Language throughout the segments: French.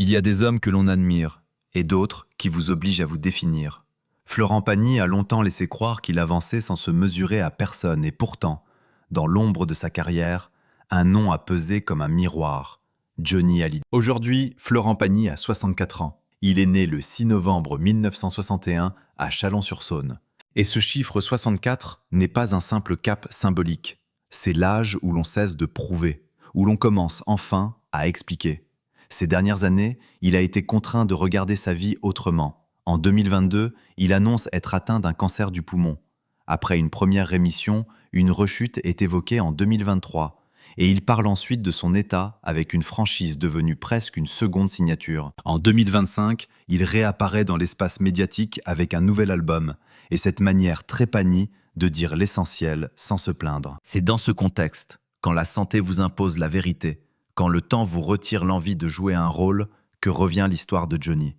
Il y a des hommes que l'on admire, et d'autres qui vous obligent à vous définir. Florent Pagny a longtemps laissé croire qu'il avançait sans se mesurer à personne, et pourtant, dans l'ombre de sa carrière, un nom a pesé comme un miroir, Johnny Hallyday. Aujourd'hui, Florent Pagny a 64 ans. Il est né le 6 novembre 1961 à Chalon-sur-Saône. Et ce chiffre 64 n'est pas un simple cap symbolique. C'est l'âge où l'on cesse de prouver, où l'on commence enfin à expliquer. Ces dernières années, il a été contraint de regarder sa vie autrement. En 2022, il annonce être atteint d'un cancer du poumon. Après une première rémission, une rechute est évoquée en 2023. Et il parle ensuite de son état avec une franchise devenue presque une seconde signature. En 2025, il réapparaît dans l'espace médiatique avec un nouvel album, et cette manière très Pagny de dire l'essentiel sans se plaindre. C'est dans ce contexte, quand la santé vous impose la vérité, quand le temps vous retire l'envie de jouer un rôle, que revient l'histoire de Johnny.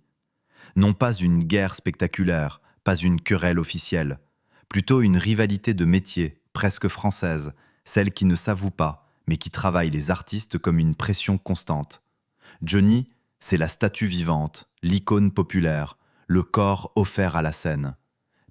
Non pas une guerre spectaculaire, pas une querelle officielle, plutôt une rivalité de métier, presque française, celle qui ne s'avoue pas, mais qui travaille les artistes comme une pression constante. Johnny, c'est la statue vivante, l'icône populaire, le corps offert à la scène.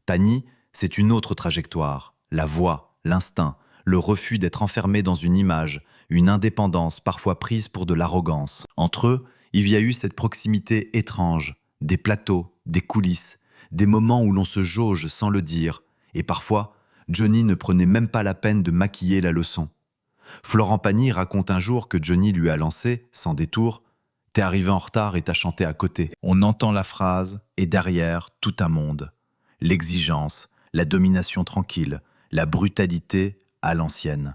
Pagny, c'est une autre trajectoire, la voix, l'instinct, le refus d'être enfermé dans une image, une indépendance parfois prise pour de l'arrogance. Entre eux, il y a eu cette proximité étrange, des plateaux, des coulisses, des moments où l'on se jauge sans le dire, et parfois, Johnny ne prenait même pas la peine de maquiller la leçon. Florent Pagny raconte un jour que Johnny lui a lancé, sans détour, « T'es arrivé en retard et t'as chanté à côté ». On entend la phrase, et derrière, tout un monde. L'exigence, la domination tranquille, la brutalité à l'ancienne.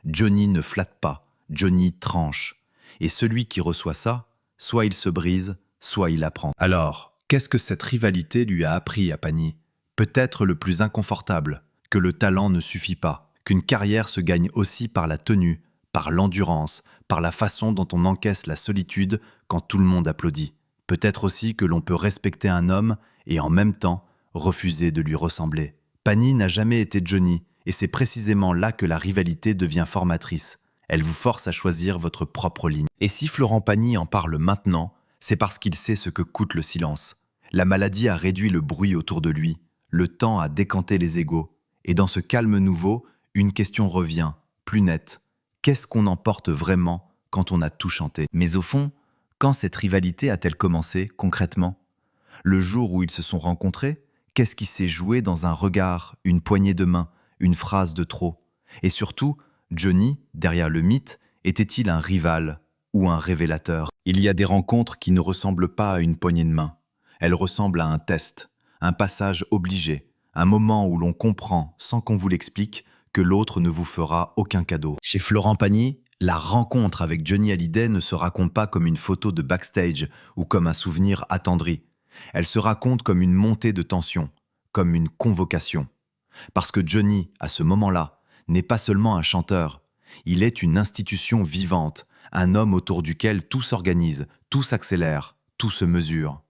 Johnny ne flatte pas, Johnny tranche. Et celui qui reçoit ça, soit il se brise, soit il apprend. Alors, qu'est-ce que cette rivalité lui a appris à Pagny ? Peut-être le plus inconfortable, que le talent ne suffit pas. Qu'une carrière se gagne aussi par la tenue, par l'endurance, par la façon dont on encaisse la solitude quand tout le monde applaudit. Peut-être aussi que l'on peut respecter un homme et en même temps refuser de lui ressembler. Pagny n'a jamais été Johnny, et c'est précisément là que la rivalité devient formatrice. Elle vous force à choisir votre propre ligne. Et si Florent Pagny en parle maintenant, c'est parce qu'il sait ce que coûte le silence. La maladie a réduit le bruit autour de lui, le temps a décanté les égos, et dans ce calme nouveau, une question revient, plus nette. Qu'est-ce qu'on emporte vraiment quand on a tout chanté ? Mais au fond, quand cette rivalité a-t-elle commencé concrètement ? Le jour où ils se sont rencontrés, qu'est-ce qui s'est joué dans un regard, une poignée de main, une phrase de trop ? Et surtout, Johnny, derrière le mythe, était-il un rival ou un révélateur ? Il y a des rencontres qui ne ressemblent pas à une poignée de main. Elles ressemblent à un test, un passage obligé, un moment où l'on comprend, sans qu'on vous l'explique, que l'autre ne vous fera aucun cadeau. Chez Florent Pagny, la rencontre avec Johnny Hallyday ne se raconte pas comme une photo de backstage ou comme un souvenir attendri. Elle se raconte comme une montée de tension, comme une convocation. Parce que Johnny, à ce moment-là, n'est pas seulement un chanteur, il est une institution vivante, un homme autour duquel tout s'organise, tout s'accélère, tout se mesure.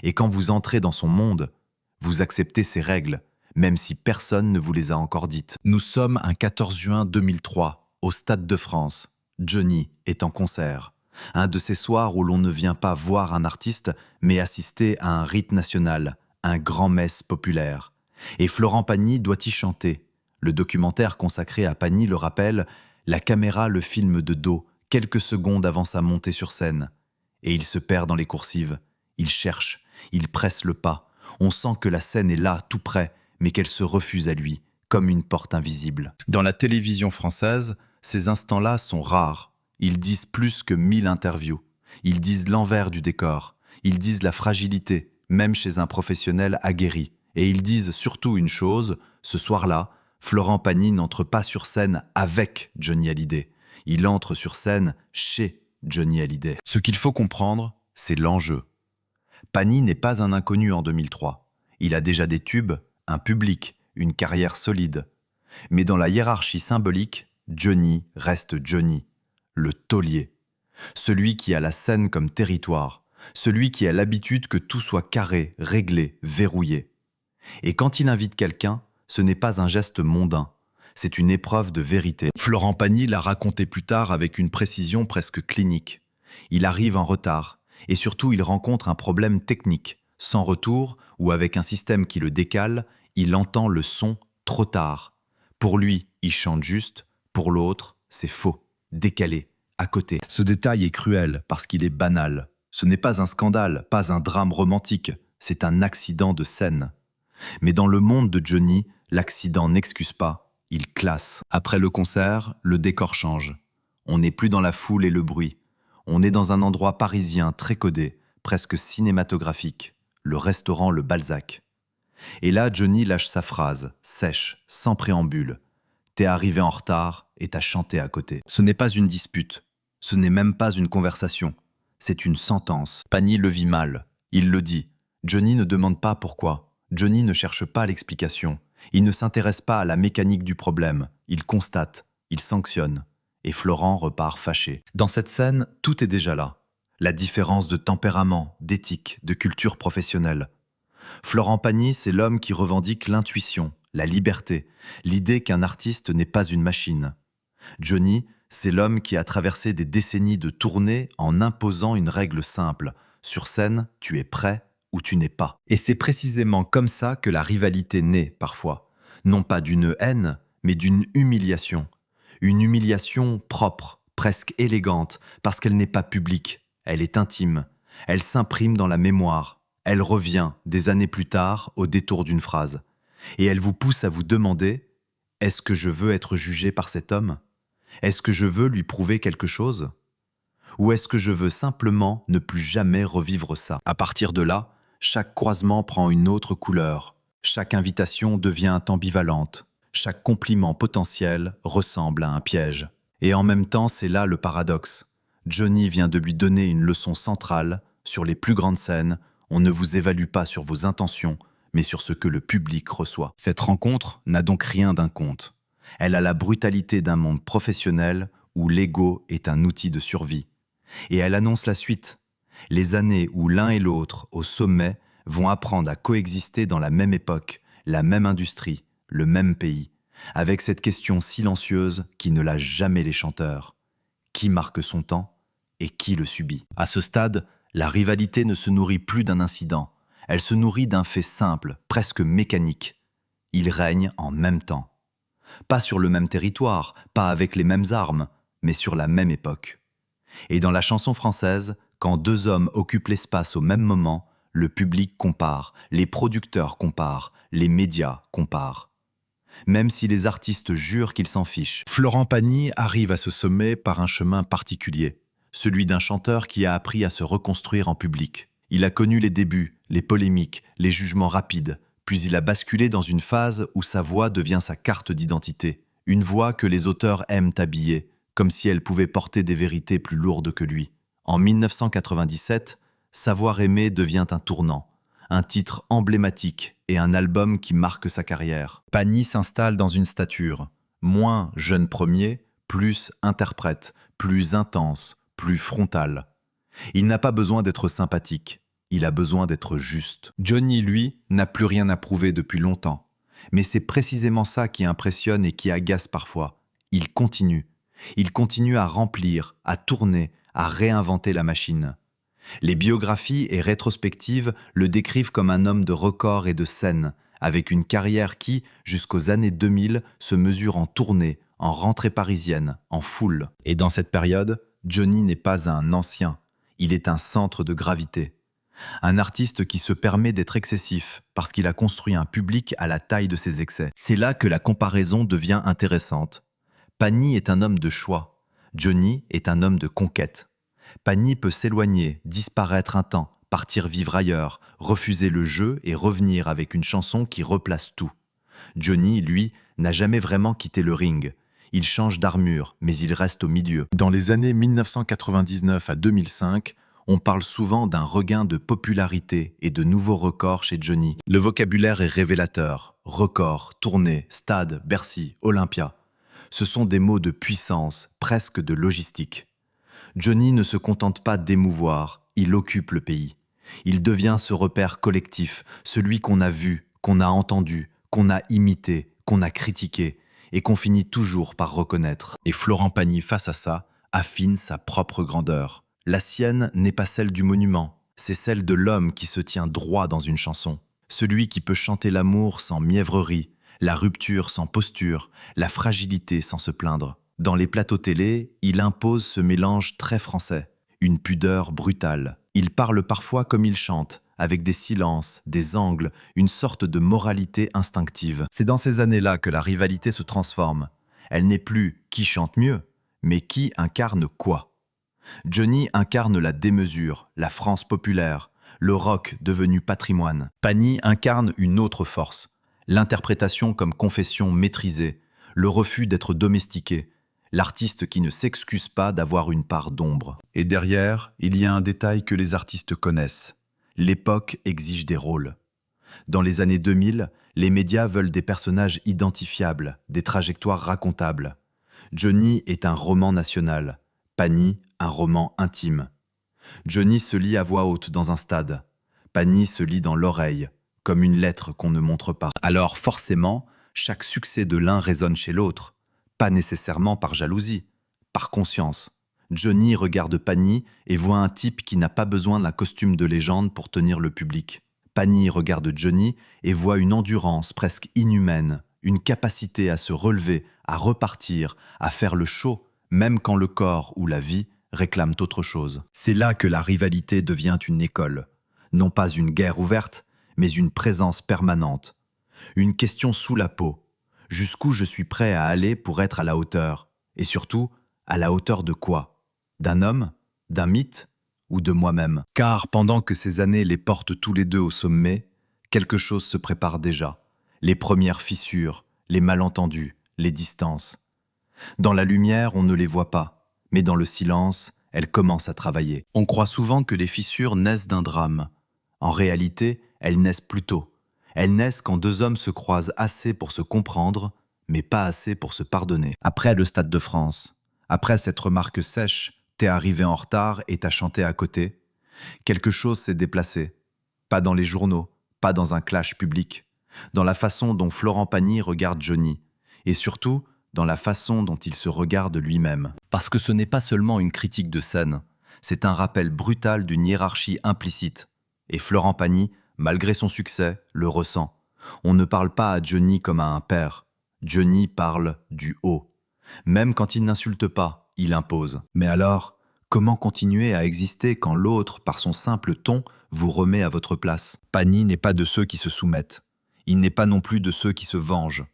Et quand vous entrez dans son monde, vous acceptez ses règles, même si personne ne vous les a encore dites. Nous sommes un 14 juin 2003, au Stade de France. Johnny est en concert. Un de ces soirs où l'on ne vient pas voir un artiste, mais assister à un rite national, un grand-messe populaire. Et Florent Pagny doit y chanter. Le documentaire consacré à Pagny le rappelle, la caméra le filme de dos, quelques secondes avant sa montée sur scène. Et il se perd dans les coursives. Il cherche, il presse le pas. On sent que la scène est là, tout près, mais qu'elle se refuse à lui, comme une porte invisible. Dans la télévision française, ces instants-là sont rares. Ils disent plus que 1000 interviews. Ils disent l'envers du décor. Ils disent la fragilité, même chez un professionnel aguerri. Et ils disent surtout une chose, ce soir-là, Florent Pagny n'entre pas sur scène avec Johnny Hallyday. Il entre sur scène chez Johnny Hallyday. Ce qu'il faut comprendre, c'est l'enjeu. Pagny n'est pas un inconnu en 2003. Il a déjà des tubes, un public, une carrière solide. Mais dans la hiérarchie symbolique, Johnny reste Johnny, le taulier. Celui qui a la scène comme territoire, celui qui a l'habitude que tout soit carré, réglé, verrouillé. Et quand il invite quelqu'un, ce n'est pas un geste mondain, c'est une épreuve de vérité. Florent Pagny l'a raconté plus tard avec une précision presque clinique. Il arrive en retard, Et surtout, il rencontre un problème technique. Sans retour ou avec un système qui le décale, il entend le son trop tard. Pour lui, il chante juste, pour l'autre, c'est faux, décalé, à côté. Ce détail est cruel parce qu'il est banal. Ce n'est pas un scandale, pas un drame romantique, c'est un accident de scène. Mais dans le monde de Johnny, l'accident n'excuse pas, il classe. Après le concert, le décor change. On n'est plus dans la foule et le bruit. On est dans un endroit parisien très codé, presque cinématographique, le restaurant Le Balzac. Et là, Johnny lâche sa phrase, sèche, sans préambule. T'es arrivé en retard et t'as chanté à côté. Ce n'est pas une dispute, ce n'est même pas une conversation, c'est une sentence. Pagny le vit mal, il le dit. Johnny ne demande pas pourquoi, Johnny ne cherche pas l'explication, il ne s'intéresse pas à la mécanique du problème, il constate, il sanctionne. Et Florent repart fâché. Dans cette scène, tout est déjà là. La différence de tempérament, d'éthique, de culture professionnelle. Florent Pagny, c'est l'homme qui revendique l'intuition, la liberté, l'idée qu'un artiste n'est pas une machine. Johnny, c'est l'homme qui a traversé des décennies de tournées en imposant une règle simple. Sur scène, tu es prêt ou tu n'es pas. Et c'est précisément comme ça que la rivalité naît parfois. Non pas d'une haine, mais d'une humiliation. Une humiliation propre, presque élégante, parce qu'elle n'est pas publique, elle est intime, elle s'imprime dans la mémoire, elle revient, des années plus tard, au détour d'une phrase. Et elle vous pousse à vous demander « Est-ce que je veux être jugé par cet homme ? Est-ce que je veux lui prouver quelque chose ? Ou est-ce que je veux simplement ne plus jamais revivre ça ?» À partir de là, chaque croisement prend une autre couleur, chaque invitation devient ambivalente. Chaque compliment potentiel ressemble à un piège. Et en même temps, c'est là le paradoxe. Johnny vient de lui donner une leçon centrale. Sur les plus grandes scènes, on ne vous évalue pas sur vos intentions, mais sur ce que le public reçoit. Cette rencontre n'a donc rien d'un conte. Elle a la brutalité d'un monde professionnel où l'ego est un outil de survie. Et elle annonce la suite. Les années où l'un et l'autre, au sommet, vont apprendre à coexister dans la même époque, la même industrie, le même pays, avec cette question silencieuse qui ne lâche jamais les chanteurs. Qui marque son temps et qui le subit? À ce stade, la rivalité ne se nourrit plus d'un incident, elle se nourrit d'un fait simple, presque mécanique. Ils règnent en même temps. Pas sur le même territoire, pas avec les mêmes armes, mais sur la même époque. Et dans la chanson française, quand deux hommes occupent l'espace au même moment, le public compare, les producteurs comparent, les médias comparent. Même si les artistes jurent qu'ils s'en fichent. Florent Pagny arrive à ce sommet par un chemin particulier, celui d'un chanteur qui a appris à se reconstruire en public. Il a connu les débuts, les polémiques, les jugements rapides, puis il a basculé dans une phase où sa voix devient sa carte d'identité, une voix que les auteurs aiment habiller, comme si elle pouvait porter des vérités plus lourdes que lui. En 1997, Savoir aimer devient un tournant, un titre emblématique et un album qui marque sa carrière. Pagny s'installe dans une stature, moins jeune premier, plus interprète, plus intense, plus frontal. Il n'a pas besoin d'être sympathique, il a besoin d'être juste. Johnny, lui, n'a plus rien à prouver depuis longtemps. Mais c'est précisément ça qui impressionne et qui agace parfois. Il continue à remplir, à tourner, à réinventer la machine. Les biographies et rétrospectives le décrivent comme un homme de records et de scènes, avec une carrière qui, jusqu'aux années 2000, se mesure en tournée, en rentrée parisienne, en foule. Et dans cette période, Johnny n'est pas un ancien, il est un centre de gravité. Un artiste qui se permet d'être excessif parce qu'il a construit un public à la taille de ses excès. C'est là que la comparaison devient intéressante. Pagny est un homme de choix, Johnny est un homme de conquête. Pagny peut s'éloigner, disparaître un temps, partir vivre ailleurs, refuser le jeu et revenir avec une chanson qui replace tout. Johnny, lui, n'a jamais vraiment quitté le ring. Il change d'armure, mais il reste au milieu. Dans les années 1999 à 2005, on parle souvent d'un regain de popularité et de nouveaux records chez Johnny. Le vocabulaire est révélateur. Record, tournée, stade, Bercy, Olympia. Ce sont des mots de puissance, presque de logistique. Johnny ne se contente pas d'émouvoir, il occupe le pays. Il devient ce repère collectif, celui qu'on a vu, qu'on a entendu, qu'on a imité, qu'on a critiqué et qu'on finit toujours par reconnaître. Et Florent Pagny, face à ça, affine sa propre grandeur. La sienne n'est pas celle du monument, c'est celle de l'homme qui se tient droit dans une chanson. Celui qui peut chanter l'amour sans mièvrerie, la rupture sans posture, la fragilité sans se plaindre. Dans les plateaux télé, il impose ce mélange très français, une pudeur brutale. Il parle parfois comme il chante, avec des silences, des angles, une sorte de moralité instinctive. C'est dans ces années-là que la rivalité se transforme. Elle n'est plus qui chante mieux, mais qui incarne quoi. Johnny incarne la démesure, la France populaire, le rock devenu patrimoine. Pagny incarne une autre force, l'interprétation comme confession maîtrisée, le refus d'être domestiqué, l'artiste qui ne s'excuse pas d'avoir une part d'ombre. Et derrière, il y a un détail que les artistes connaissent. L'époque exige des rôles. Dans les années 2000, les médias veulent des personnages identifiables, des trajectoires racontables. Johnny est un roman national, Pagny un roman intime. Johnny se lit à voix haute dans un stade. Pagny se lit dans l'oreille, comme une lettre qu'on ne montre pas. Alors forcément, chaque succès de l'un résonne chez l'autre. Pas nécessairement par jalousie, par conscience. Johnny regarde Pagny et voit un type qui n'a pas besoin d'un costume de légende pour tenir le public. Pagny regarde Johnny et voit une endurance presque inhumaine, une capacité à se relever, à repartir, à faire le show, même quand le corps ou la vie réclament autre chose. C'est là que la rivalité devient une école. Non pas une guerre ouverte, mais une présence permanente. Une question sous la peau. Jusqu'où je suis prêt à aller pour être à la hauteur? Et surtout, à la hauteur de quoi? D'un homme? D'un mythe? Ou de moi-même? Car pendant que ces années les portent tous les deux au sommet, quelque chose se prépare déjà. Les premières fissures, les malentendus, les distances. Dans la lumière, on ne les voit pas. Mais dans le silence, elles commencent à travailler. On croit souvent que les fissures naissent d'un drame. En réalité, elles naissent plus tôt. Elles naissent quand deux hommes se croisent assez pour se comprendre, mais pas assez pour se pardonner. Après le Stade de France, après cette remarque sèche, t'es arrivé en retard et t'as chanté à côté, quelque chose s'est déplacé. Pas dans les journaux, pas dans un clash public, dans la façon dont Florent Pagny regarde Johnny, et surtout, dans la façon dont il se regarde lui-même. Parce que ce n'est pas seulement une critique de scène, c'est un rappel brutal d'une hiérarchie implicite. Et Florent Pagny, malgré son succès, le ressent. On ne parle pas à Johnny comme à un père. Johnny parle du haut. Même quand il n'insulte pas, il impose. Mais alors, comment continuer à exister quand l'autre, par son simple ton, vous remet à votre place? Pagny n'est pas de ceux qui se soumettent. Il n'est pas non plus de ceux qui se vengent.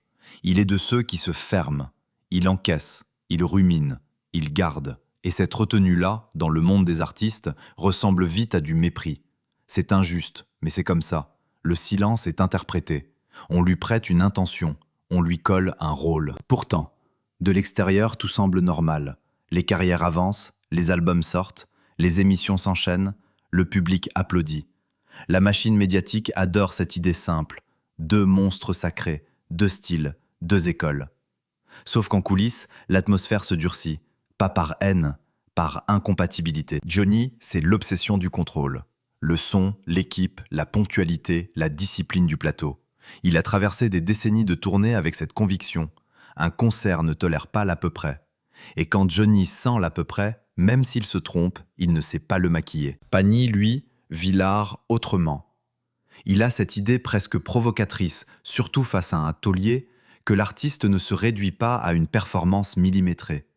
Il est de ceux qui se ferment. Il encaisse, il rumine, il garde. Et cette retenue-là, dans le monde des artistes, ressemble vite à du mépris. C'est injuste, mais c'est comme ça. Le silence est interprété. On lui prête une intention, on lui colle un rôle. Pourtant, de l'extérieur, tout semble normal. Les carrières avancent, les albums sortent, les émissions s'enchaînent, le public applaudit. La machine médiatique adore cette idée simple. Deux monstres sacrés, deux styles, deux écoles. Sauf qu'en coulisses, l'atmosphère se durcit. Pas par haine, par incompatibilité. Johnny, c'est l'obsession du contrôle. Le son, l'équipe, la ponctualité, la discipline du plateau. Il a traversé des décennies de tournée avec cette conviction. Un concert ne tolère pas l'à peu près. Et quand Johnny sent l'à peu près, même s'il se trompe, il ne sait pas le maquiller. Pagny, lui, vit l'art autrement. Il a cette idée presque provocatrice, surtout face à un taulier, que l'artiste ne se réduit pas à une performance millimétrée.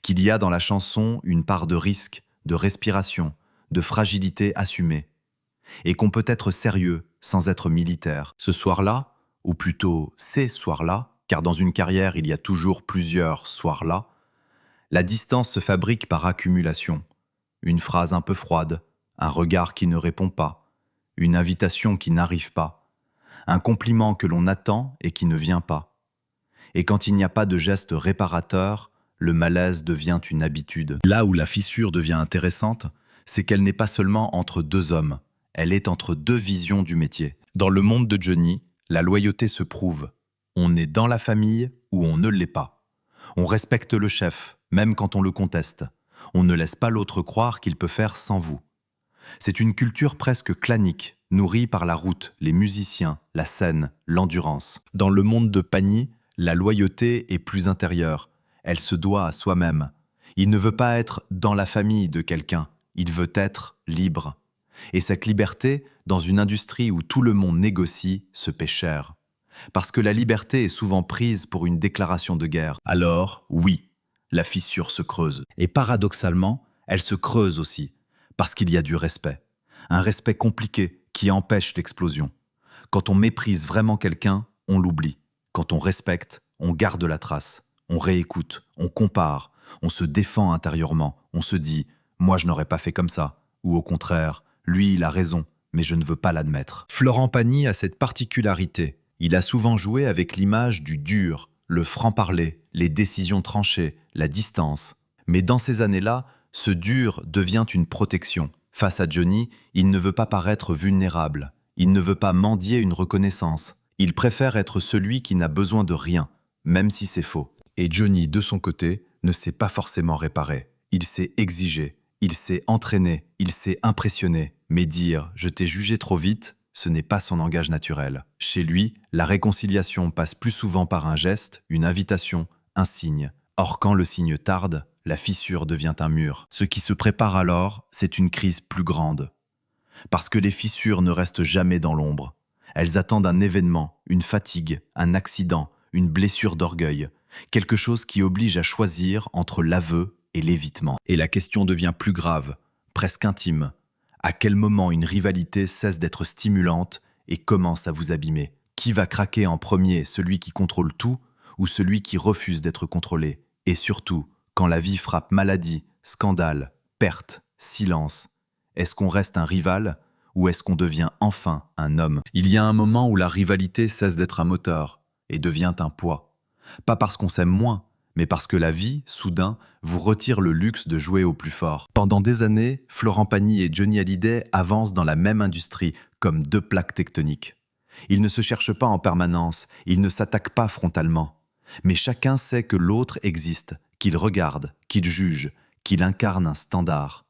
Qu'il y a dans la chanson une part de risque, de respiration, de fragilité assumée. Et qu'on peut être sérieux sans être militaire. Ce soir-là, ou plutôt ces soirs-là, car dans une carrière il y a toujours plusieurs soirs-là, la distance se fabrique par accumulation. Une phrase un peu froide, un regard qui ne répond pas, une invitation qui n'arrive pas, un compliment que l'on attend et qui ne vient pas. Et quand il n'y a pas de geste réparateur, le malaise devient une habitude. Là où la fissure devient intéressante, c'est qu'elle n'est pas seulement entre deux hommes, elle est entre deux visions du métier. Dans le monde de Johnny, la loyauté se prouve. On est dans la famille ou on ne l'est pas. On respecte le chef, même quand on le conteste. On ne laisse pas l'autre croire qu'il peut faire sans vous. C'est une culture presque clanique, nourrie par la route, les musiciens, la scène, l'endurance. Dans le monde de Pagny, la loyauté est plus intérieure. Elle se doit à soi-même. Il ne veut pas être dans la famille de quelqu'un, il veut être libre. Et cette liberté, dans une industrie où tout le monde négocie, se paie cher. Parce que la liberté est souvent prise pour une déclaration de guerre. Alors, oui, la fissure se creuse. Et paradoxalement, elle se creuse aussi, parce qu'il y a du respect. Un respect compliqué qui empêche l'explosion. Quand on méprise vraiment quelqu'un, on l'oublie. Quand on respecte, on garde la trace. On réécoute, on compare, on se défend intérieurement. On se dit « moi je n'aurais pas fait comme ça » ou au contraire « lui il a raison, mais je ne veux pas l'admettre ». Florent Pagny a cette particularité. Il a souvent joué avec l'image du dur, le franc-parler, les décisions tranchées, la distance. Mais dans ces années-là, ce dur devient une protection. Face à Johnny, il ne veut pas paraître vulnérable. Il ne veut pas mendier une reconnaissance. Il préfère être celui qui n'a besoin de rien, même si c'est faux. Et Johnny, de son côté, ne s'est pas forcément réparé. Il s'est exigé, il s'est entraîné, il s'est impressionné. Mais dire « je t'ai jugé trop vite », ce n'est pas son langage naturel. Chez lui, la réconciliation passe plus souvent par un geste, une invitation, un signe. Or, quand le signe tarde, la fissure devient un mur. Ce qui se prépare alors, c'est une crise plus grande. Parce que les fissures ne restent jamais dans l'ombre. Elles attendent un événement, une fatigue, un accident, une blessure d'orgueil, quelque chose qui oblige à choisir entre l'aveu et l'évitement. Et la question devient plus grave, presque intime. À quel moment une rivalité cesse d'être stimulante et commence à vous abîmer? Qui va craquer en premier, celui qui contrôle tout ou celui qui refuse d'être contrôlé? Et surtout, quand la vie frappe maladie, scandale, perte, silence, est-ce qu'on reste un rival ou est-ce qu'on devient enfin un homme? Il y a un moment où la rivalité cesse d'être un moteur et devient un poids. Pas parce qu'on s'aime moins, mais parce que la vie, soudain, vous retire le luxe de jouer au plus fort. Pendant des années, Florent Pagny et Johnny Hallyday avancent dans la même industrie, comme deux plaques tectoniques. Ils ne se cherchent pas en permanence, ils ne s'attaquent pas frontalement. Mais chacun sait que l'autre existe, qu'il regarde, qu'il juge, qu'il incarne un standard.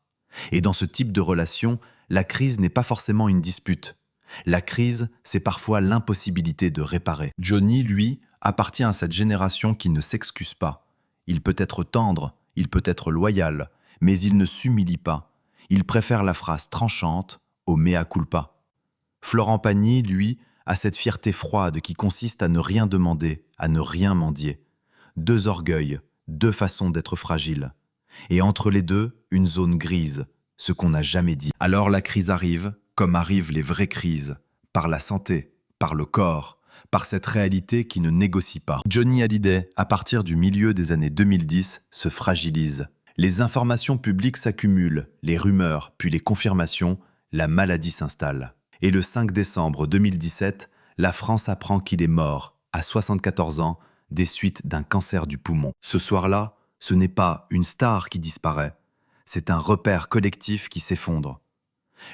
Et dans ce type de relation, la crise n'est pas forcément une dispute. La crise, c'est parfois l'impossibilité de réparer. Johnny, lui, appartient à cette génération qui ne s'excuse pas. Il peut être tendre, il peut être loyal, mais il ne s'humilie pas. Il préfère la phrase tranchante au mea culpa. Florent Pagny, lui, a cette fierté froide qui consiste à ne rien demander, à ne rien mendier. Deux orgueils, deux façons d'être fragile. Et entre les deux, une zone grise, ce qu'on n'a jamais dit. Alors la crise arrive, comme arrivent les vraies crises, par la santé, par le corps, par cette réalité qui ne négocie pas. Johnny Hallyday, à partir du milieu des années 2010, se fragilise. Les informations publiques s'accumulent, les rumeurs, puis les confirmations, la maladie s'installe. Et le 5 décembre 2017, la France apprend qu'il est mort, à 74 ans, des suites d'un cancer du poumon. Ce soir-là, ce n'est pas une star qui disparaît, c'est un repère collectif qui s'effondre.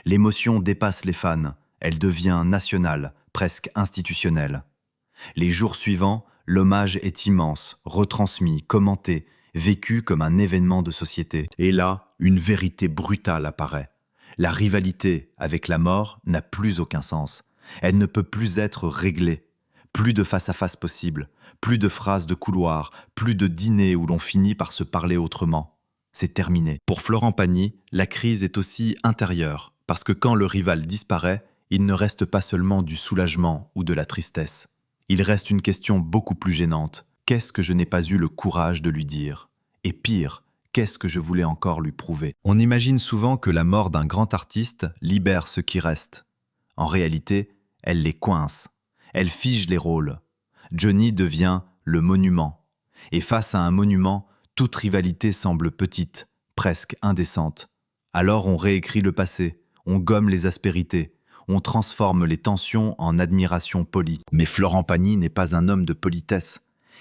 L'émotion dépasse les fans, elle devient nationale, presque institutionnelle. Les jours suivants, l'hommage est immense, retransmis, commenté, vécu comme un événement de société. Et là, une vérité brutale apparaît. La rivalité avec la mort n'a plus aucun sens. Elle ne peut plus être réglée. Plus de face-à-face possible, plus de phrases de couloir, plus de dîners où l'on finit par se parler autrement. C'est terminé. Pour Florent Pagny, la crise est aussi intérieure, parce que quand le rival disparaît, il ne reste pas seulement du soulagement ou de la tristesse. Il reste une question beaucoup plus gênante. Qu'est-ce que je n'ai pas eu le courage de lui dire? Et pire, qu'est-ce que je voulais encore lui prouver? On imagine souvent que la mort d'un grand artiste libère ceux qui restent. En réalité, elle les coince. Elle fige les rôles. Johnny devient le monument. Et face à un monument, toute rivalité semble petite, presque indécente. Alors on réécrit le passé, on gomme les aspérités, on transforme les tensions en admiration polie. Mais Florent Pagny n'est pas un homme de politesse.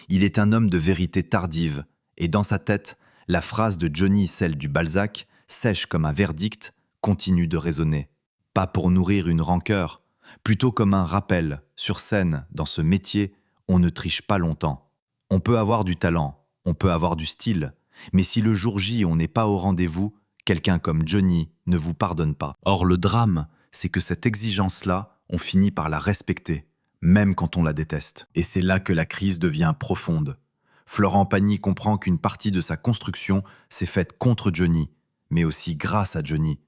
Il est un homme de vérité tardive. Et dans sa tête, la phrase de Johnny, celle du Balzac, sèche comme un verdict, continue de résonner. Pas pour nourrir une rancœur, plutôt comme un rappel. Sur scène, dans ce métier, on ne triche pas longtemps. On peut avoir du talent, on peut avoir du style, mais si le jour J on n'est pas au rendez-vous, quelqu'un comme Johnny ne vous pardonne pas. Or le drame, c'est que cette exigence-là, on finit par la respecter, même quand on la déteste. Et c'est là que la crise devient profonde. Florent Pagny comprend qu'une partie de sa construction s'est faite contre Johnny, mais aussi grâce à Johnny.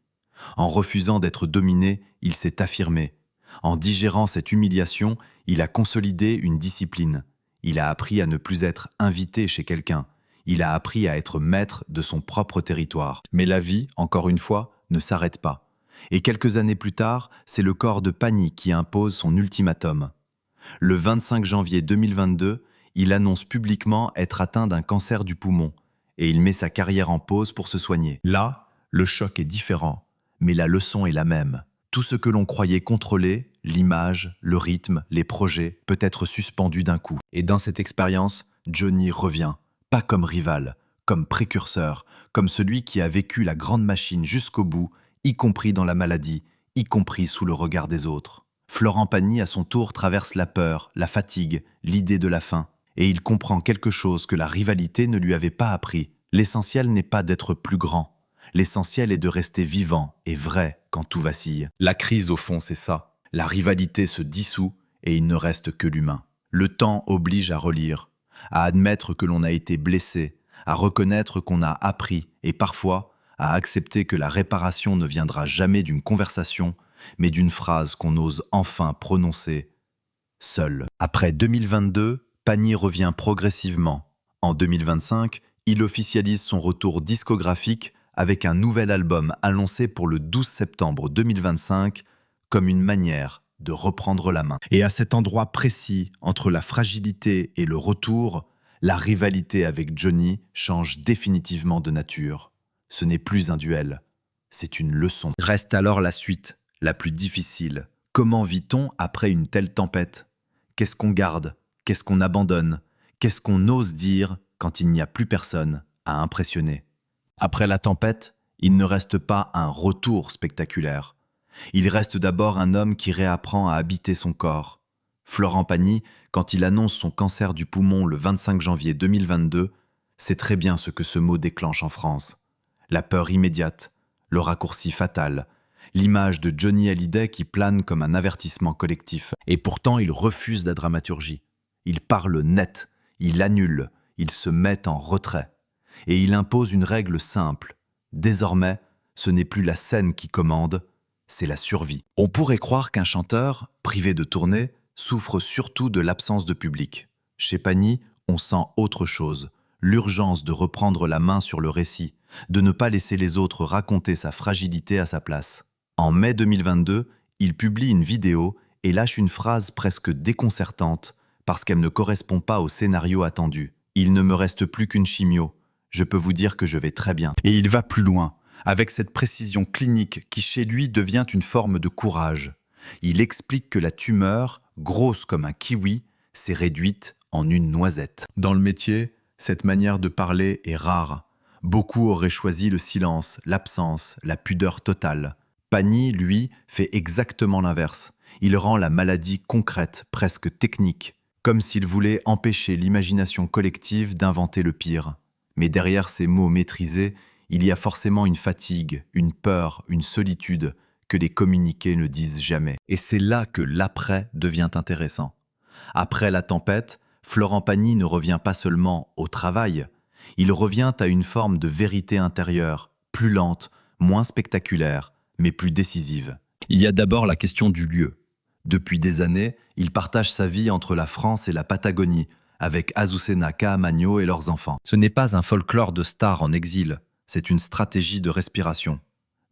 En refusant d'être dominé, il s'est affirmé. En digérant cette humiliation, il a consolidé une discipline. Il a appris à ne plus être invité chez quelqu'un. Il a appris à être maître de son propre territoire. Mais la vie, encore une fois, ne s'arrête pas. Et quelques années plus tard, c'est le corps de Pagny qui impose son ultimatum. Le 25 janvier 2022, il annonce publiquement être atteint d'un cancer du poumon et il met sa carrière en pause pour se soigner. Là, le choc est différent, mais la leçon est la même. Tout ce que l'on croyait contrôler, l'image, le rythme, les projets, peut être suspendu d'un coup. Et dans cette expérience, Johnny revient, pas comme rival, comme précurseur, comme celui qui a vécu la grande machine jusqu'au bout, y compris dans la maladie, y compris sous le regard des autres. Florent Pagny, à son tour, traverse la peur, la fatigue, l'idée de la fin. Et il comprend quelque chose que la rivalité ne lui avait pas appris. L'essentiel n'est pas d'être plus grand. L'essentiel est de rester vivant et vrai quand tout vacille. La crise, au fond, c'est ça. La rivalité se dissout et il ne reste que l'humain. Le temps oblige à relire, à admettre que l'on a été blessé, à reconnaître qu'on a appris et parfois à accepter que la réparation ne viendra jamais d'une conversation, mais d'une phrase qu'on ose enfin prononcer seul. Après 2022, Pagny revient progressivement. En 2025, il officialise son retour discographique avec un nouvel album annoncé pour le 12 septembre 2025 comme une manière de reprendre la main. Et à cet endroit précis, entre la fragilité et le retour, la rivalité avec Johnny change définitivement de nature. Ce n'est plus un duel, c'est une leçon. Reste alors la suite, la plus difficile. Comment vit-on après une telle tempête ? Qu'est-ce qu'on garde ? Qu'est-ce qu'on abandonne ? Qu'est-ce qu'on ose dire quand il n'y a plus personne à impressionner ? Après la tempête, il ne reste pas un retour spectaculaire. Il reste d'abord un homme qui réapprend à habiter son corps. Florent Pagny, quand il annonce son cancer du poumon le 25 janvier 2022, sait très bien ce que ce mot déclenche en France. La peur immédiate, le raccourci fatal, l'image de Johnny Hallyday qui plane comme un avertissement collectif. Et pourtant, il refuse la dramaturgie. Il parle net, il annule, il se met en retrait. Et il impose une règle simple. Désormais, ce n'est plus la scène qui commande, c'est la survie. On pourrait croire qu'un chanteur, privé de tournée, souffre surtout de l'absence de public. Chez Pagny, on sent autre chose, l'urgence de reprendre la main sur le récit, de ne pas laisser les autres raconter sa fragilité à sa place. En mai 2022, il publie une vidéo et lâche une phrase presque déconcertante parce qu'elle ne correspond pas au scénario attendu. « Il ne me reste plus qu'une chimio. Je peux vous dire que je vais très bien. » Et il va plus loin, avec cette précision clinique qui chez lui devient une forme de courage. Il explique que la tumeur, grosse comme un kiwi, s'est réduite en une noisette. Dans le métier, cette manière de parler est rare. Beaucoup auraient choisi le silence, l'absence, la pudeur totale. Pagny, lui, fait exactement l'inverse. Il rend la maladie concrète, presque technique, comme s'il voulait empêcher l'imagination collective d'inventer le pire. Mais derrière ces mots maîtrisés, il y a forcément une fatigue, une peur, une solitude que les communiqués ne disent jamais. Et c'est là que l'après devient intéressant. Après la tempête, Florent Pagny ne revient pas seulement au travail, il revient à une forme de vérité intérieure, plus lente, moins spectaculaire, mais plus décisive. Il y a d'abord la question du lieu. Depuis des années, il partage sa vie entre la France et la Patagonie, avec Azucena Caamaño et leurs enfants. Ce n'est pas un folklore de stars en exil, c'est une stratégie de respiration.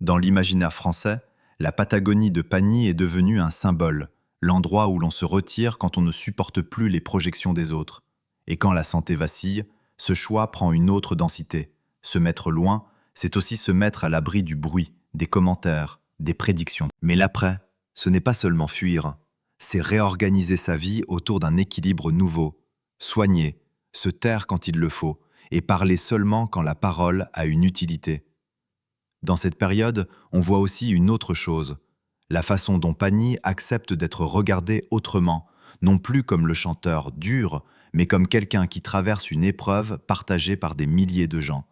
Dans l'imaginaire français, la Patagonie de Pagny est devenue un symbole, l'endroit où l'on se retire quand on ne supporte plus les projections des autres. Et quand la santé vacille, ce choix prend une autre densité. Se mettre loin, c'est aussi se mettre à l'abri du bruit, des commentaires, des prédictions. Mais l'après, ce n'est pas seulement fuir, c'est réorganiser sa vie autour d'un équilibre nouveau, soigner, se taire quand il le faut, et parler seulement quand la parole a une utilité. Dans cette période, on voit aussi une autre chose, la façon dont Pagny accepte d'être regardé autrement, non plus comme le chanteur dur, mais comme quelqu'un qui traverse une épreuve partagée par des milliers de gens.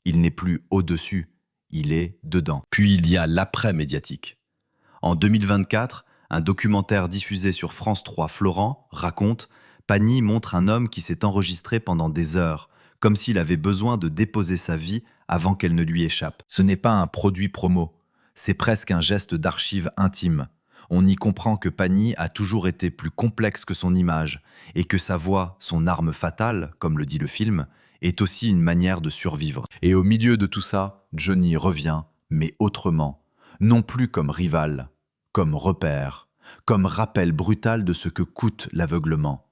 Il n'est plus au-dessus, il est dedans. Puis il y a l'après-médiatique. En 2024, un documentaire diffusé sur France 3 Florent raconte « Pagny montre un homme qui s'est enregistré pendant des heures, comme s'il avait besoin de déposer sa vie avant qu'elle ne lui échappe. Ce n'est pas un produit promo, c'est presque un geste d'archive intime. On y comprend que Pagny a toujours été plus complexe que son image, et que sa voix, son arme fatale, comme le dit le film, est aussi une manière de survivre. Et au milieu de tout ça, Johnny revient, mais autrement, non plus comme rival, comme repère, comme rappel brutal de ce que coûte l'aveuglement.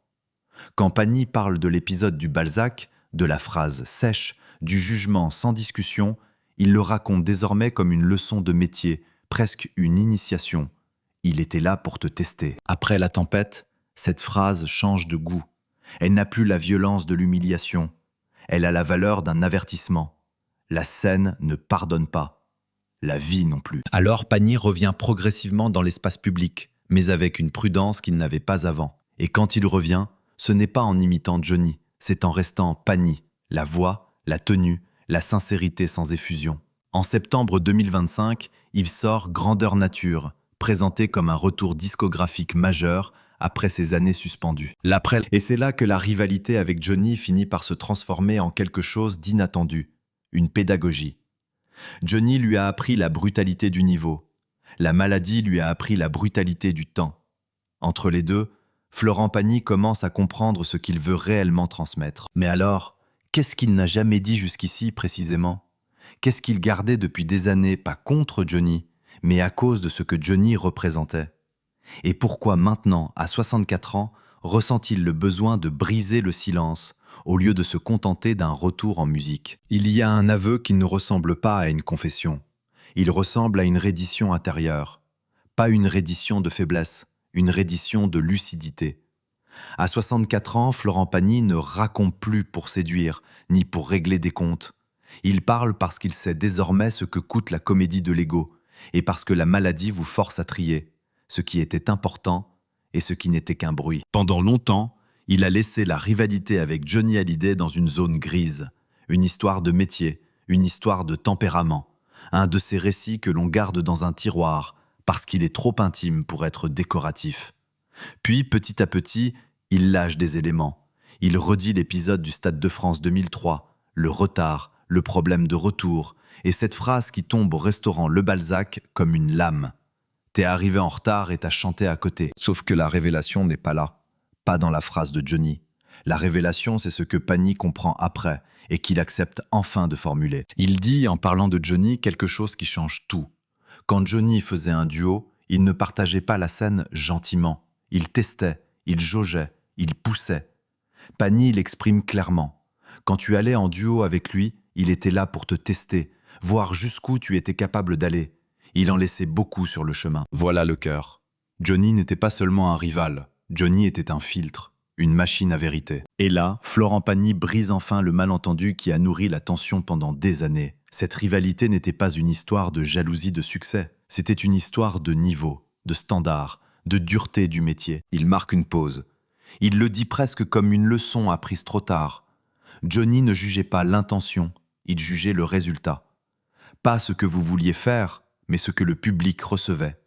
Quand Pagny parle de l'épisode du Balzac, de la phrase sèche, du jugement sans discussion, il le raconte désormais comme une leçon de métier, presque une initiation. Il était là pour te tester. Après la tempête, cette phrase change de goût. Elle n'a plus la violence de l'humiliation. Elle a la valeur d'un avertissement. La scène ne pardonne pas. La vie non plus. Alors Pagny revient progressivement dans l'espace public, mais avec une prudence qu'il n'avait pas avant. Et quand il revient, ce n'est pas en imitant Johnny, c'est en restant Pagny, la voix, la tenue, la sincérité sans effusion. En septembre 2025, il sort Grandeur Nature, présenté comme un retour discographique majeur après ces années suspendues. Et c'est là que la rivalité avec Johnny finit par se transformer en quelque chose d'inattendu, une pédagogie. Johnny lui a appris la brutalité du niveau. La maladie lui a appris la brutalité du temps. Entre les deux, Florent Pagny commence à comprendre ce qu'il veut réellement transmettre. Mais alors, qu'est-ce qu'il n'a jamais dit jusqu'ici précisément ? Qu'est-ce qu'il gardait depuis des années, pas contre Johnny, mais à cause de ce que Johnny représentait ? Et pourquoi maintenant, à 64 ans, ressent-il le besoin de briser le silence, au lieu de se contenter d'un retour en musique ? Il y a un aveu qui ne ressemble pas à une confession. Il ressemble à une reddition intérieure. Pas une reddition de faiblesse, une reddition de lucidité. À 64 ans, Florent Pagny ne raconte plus pour séduire, ni pour régler des comptes. Il parle parce qu'il sait désormais ce que coûte la comédie de l'ego, et parce que la maladie vous force à trier, ce qui était important et ce qui n'était qu'un bruit. Pendant longtemps, il a laissé la rivalité avec Johnny Hallyday dans une zone grise, une histoire de métier, une histoire de tempérament, un de ces récits que l'on garde dans un tiroir parce qu'il est trop intime pour être décoratif. Puis, petit à petit, il lâche des éléments. Il redit l'épisode du Stade de France 2003, le retard, le problème de retour, et cette phrase qui tombe au restaurant Le Balzac comme une lame. T'es arrivé en retard et t'as chanté à côté. Sauf que la révélation n'est pas là, pas dans la phrase de Johnny. La révélation, c'est ce que Pagny comprend après et qu'il accepte enfin de formuler. Il dit, en parlant de Johnny, quelque chose qui change tout. Quand Johnny faisait un duo, il ne partageait pas la scène gentiment. Il testait, il jaugeait, il poussait. Pagny l'exprime clairement. Quand tu allais en duo avec lui, il était là pour te tester, voir jusqu'où tu étais capable d'aller. Il en laissait beaucoup sur le chemin. Voilà le cœur. Johnny n'était pas seulement un rival. Johnny était un filtre, une machine à vérité. Et là, Florent Pagny brise enfin le malentendu qui a nourri la tension pendant des années. Cette rivalité n'était pas une histoire de jalousie de succès. C'était une histoire de niveau, de standard, de dureté du métier. Il marque une pause. Il le dit presque comme une leçon apprise trop tard. Johnny ne jugeait pas l'intention, il jugeait le résultat. Pas ce que vous vouliez faire, mais ce que le public recevait.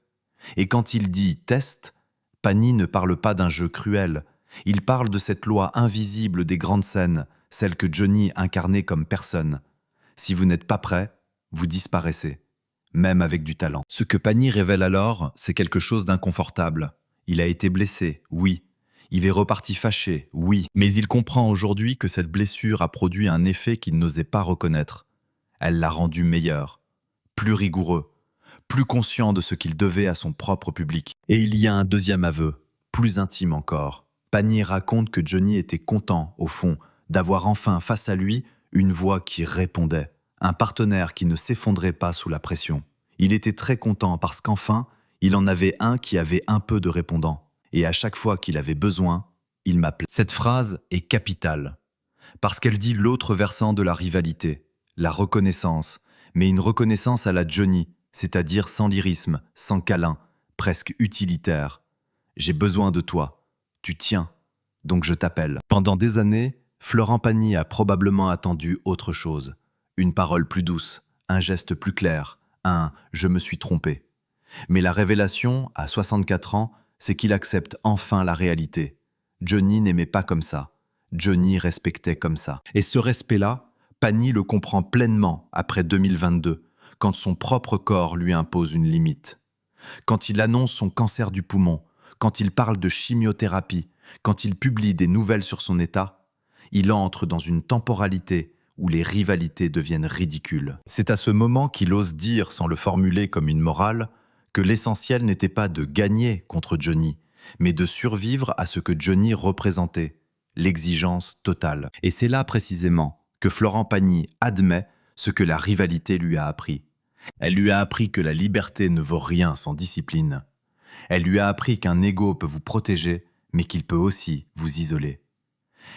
Et quand il dit « test », Pagny ne parle pas d'un jeu cruel. Il parle de cette loi invisible des grandes scènes, celle que Johnny incarnait comme personne. Si vous n'êtes pas prêt, vous disparaissez, même avec du talent. Ce que Pagny révèle alors, c'est quelque chose d'inconfortable. Il a été blessé, oui. Il est reparti fâché, oui. Mais il comprend aujourd'hui que cette blessure a produit un effet qu'il n'osait pas reconnaître. Elle l'a rendu meilleur, plus rigoureux, plus conscient de ce qu'il devait à son propre public. Et il y a un deuxième aveu, plus intime encore. Pagny raconte que Johnny était content, au fond, d'avoir enfin face à lui une voix qui répondait, un partenaire qui ne s'effondrait pas sous la pression. Il était très content parce qu'enfin, il en avait un qui avait un peu de répondant. Et à chaque fois qu'il avait besoin, il m'appelait. Cette phrase est capitale, parce qu'elle dit l'autre versant de la rivalité, la reconnaissance, mais une reconnaissance à la Johnny, c'est-à-dire sans lyrisme, sans câlin, presque utilitaire. J'ai besoin de toi, tu tiens, donc je t'appelle. Pendant des années, Florent Pagny a probablement attendu autre chose, une parole plus douce, un geste plus clair, un « je me suis trompé ». Mais la révélation, à 64 ans, c'est qu'il accepte enfin la réalité. Johnny n'aimait pas comme ça. Johnny respectait comme ça. Et ce respect-là, Pani le comprend pleinement après 2022, quand son propre corps lui impose une limite. Quand il annonce son cancer du poumon, quand il parle de chimiothérapie, quand il publie des nouvelles sur son état, il entre dans une temporalité où les rivalités deviennent ridicules. C'est à ce moment qu'il ose dire, sans le formuler comme une morale, que l'essentiel n'était pas de gagner contre Johnny, mais de survivre à ce que Johnny représentait, l'exigence totale. Et c'est là précisément que Florent Pagny admet ce que la rivalité lui a appris. Elle lui a appris que la liberté ne vaut rien sans discipline. Elle lui a appris qu'un ego peut vous protéger, mais qu'il peut aussi vous isoler.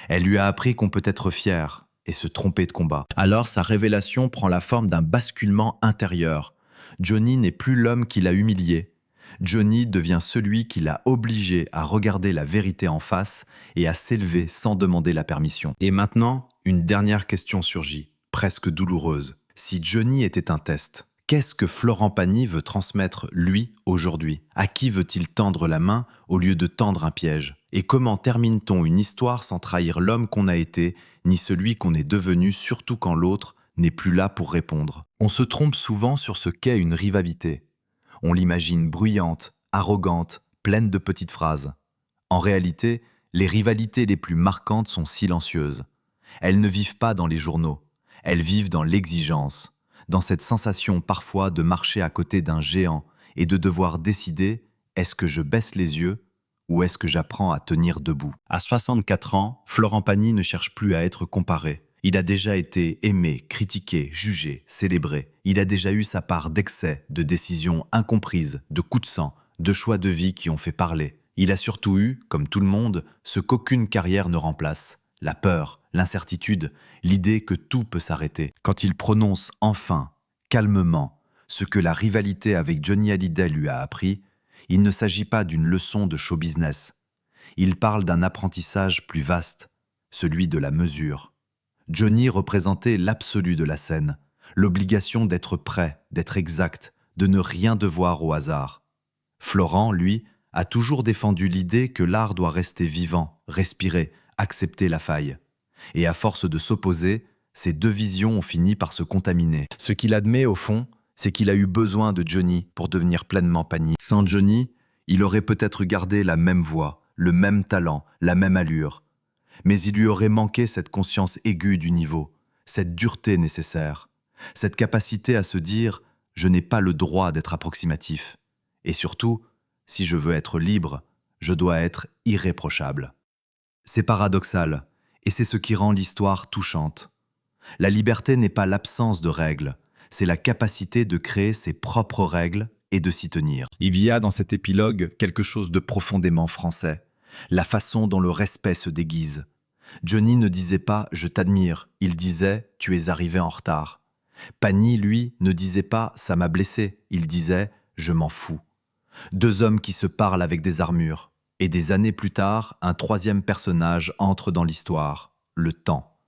Elle lui a appris qu'on peut être fier et se tromper de combat. Alors sa révélation prend la forme d'un basculement intérieur. Johnny n'est plus l'homme qui l'a humilié. Johnny devient celui qui l'a obligé à regarder la vérité en face et à s'élever sans demander la permission. Et maintenant, une dernière question surgit, presque douloureuse. Si Johnny était un test, qu'est-ce que Florent Pagny veut transmettre, lui, aujourd'hui? À qui veut-il tendre la main au lieu de tendre un piège? Et comment termine-t-on une histoire sans trahir l'homme qu'on a été, ni celui qu'on est devenu, surtout quand l'autre n'est plus là pour répondre? On se trompe souvent sur ce qu'est une rivalité. On l'imagine bruyante, arrogante, pleine de petites phrases. En réalité, les rivalités les plus marquantes sont silencieuses. Elles ne vivent pas dans les journaux. Elles vivent dans l'exigence, dans cette sensation parfois de marcher à côté d'un géant et de devoir décider, est-ce que je baisse les yeux ou est-ce que j'apprends à tenir debout? À 64 ans, Florent Pagny ne cherche plus à être comparé. Il a déjà été aimé, critiqué, jugé, célébré. Il a déjà eu sa part d'excès, de décisions incomprises, de coups de sang, de choix de vie qui ont fait parler. Il a surtout eu, comme tout le monde, ce qu'aucune carrière ne remplace. La peur, l'incertitude, l'idée que tout peut s'arrêter. Quand il prononce enfin, calmement, ce que la rivalité avec Johnny Hallyday lui a appris, il ne s'agit pas d'une leçon de show business. Il parle d'un apprentissage plus vaste, celui de la mesure. Johnny représentait l'absolu de la scène, l'obligation d'être prêt, d'être exact, de ne rien devoir au hasard. Florent, lui, a toujours défendu l'idée que l'art doit rester vivant, respirer, accepter la faille. Et à force de s'opposer, ces deux visions ont fini par se contaminer. Ce qu'il admet au fond, c'est qu'il a eu besoin de Johnny pour devenir pleinement Pagny. Sans Johnny, il aurait peut-être gardé la même voix, le même talent, la même allure. Mais il lui aurait manqué cette conscience aiguë du niveau, cette dureté nécessaire, cette capacité à se dire « je n'ai pas le droit d'être approximatif ». Et surtout, si je veux être libre, je dois être irréprochable. C'est paradoxal, et c'est ce qui rend l'histoire touchante. La liberté n'est pas l'absence de règles, c'est la capacité de créer ses propres règles et de s'y tenir. Il y a dans cet épilogue quelque chose de profondément français, la façon dont le respect se déguise. Johnny ne disait pas « je t'admire », il disait « tu es arrivé en retard ». Pagny, lui, ne disait pas « ça m'a blessé », il disait « je m'en fous ». Deux hommes qui se parlent avec des armures. Et des années plus tard, un troisième personnage entre dans l'histoire, le temps.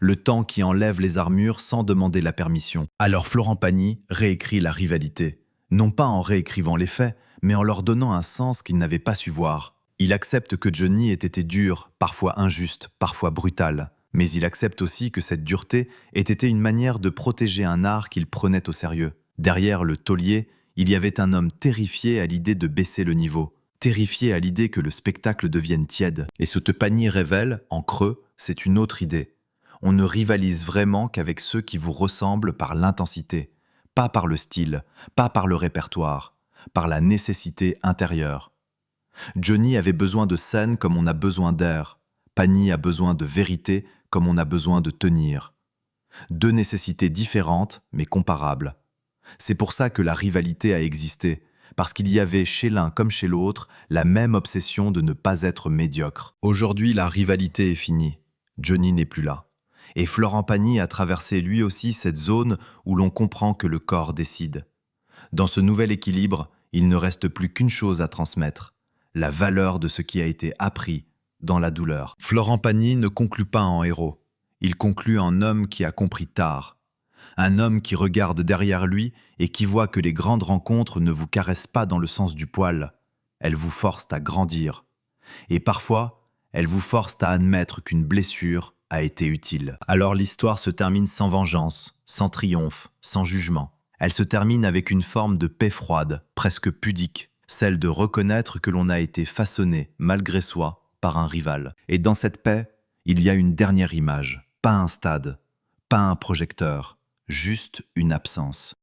Le temps qui enlève les armures sans demander la permission. Alors Florent Pagny réécrit la rivalité. Non pas en réécrivant les faits, mais en leur donnant un sens qu'il n'avait pas su voir. Il accepte que Johnny ait été dur, parfois injuste, parfois brutal. Mais il accepte aussi que cette dureté ait été une manière de protéger un art qu'il prenait au sérieux. Derrière le taulier, il y avait un homme terrifié à l'idée de baisser le niveau. Terrifié à l'idée que le spectacle devienne tiède. Et ce que Pagny révèle, en creux, c'est une autre idée. On ne rivalise vraiment qu'avec ceux qui vous ressemblent par l'intensité, pas par le style, pas par le répertoire, par la nécessité intérieure. Johnny avait besoin de scène comme on a besoin d'air. Pagny a besoin de vérité comme on a besoin de tenir. Deux nécessités différentes, mais comparables. C'est pour ça que la rivalité a existé, parce qu'il y avait chez l'un comme chez l'autre la même obsession de ne pas être médiocre. Aujourd'hui, la rivalité est finie. Johnny n'est plus là. Et Florent Pagny a traversé lui aussi cette zone où l'on comprend que le corps décide. Dans ce nouvel équilibre, il ne reste plus qu'une chose à transmettre, la valeur de ce qui a été appris dans la douleur. Florent Pagny ne conclut pas en héros. Il conclut en homme qui a compris tard. Un homme qui regarde derrière lui et qui voit que les grandes rencontres ne vous caressent pas dans le sens du poil. Elles vous forcent à grandir. Et parfois, Elles vous forcent à admettre qu'une blessure a été utile. Alors l'histoire se termine sans vengeance, sans triomphe, sans jugement. Elle se termine avec une forme de paix froide, presque pudique, celle de reconnaître que l'on a été façonné, malgré soi, par un rival. Et dans cette paix, il y a une dernière image, pas un stade, pas un projecteur, juste une absence.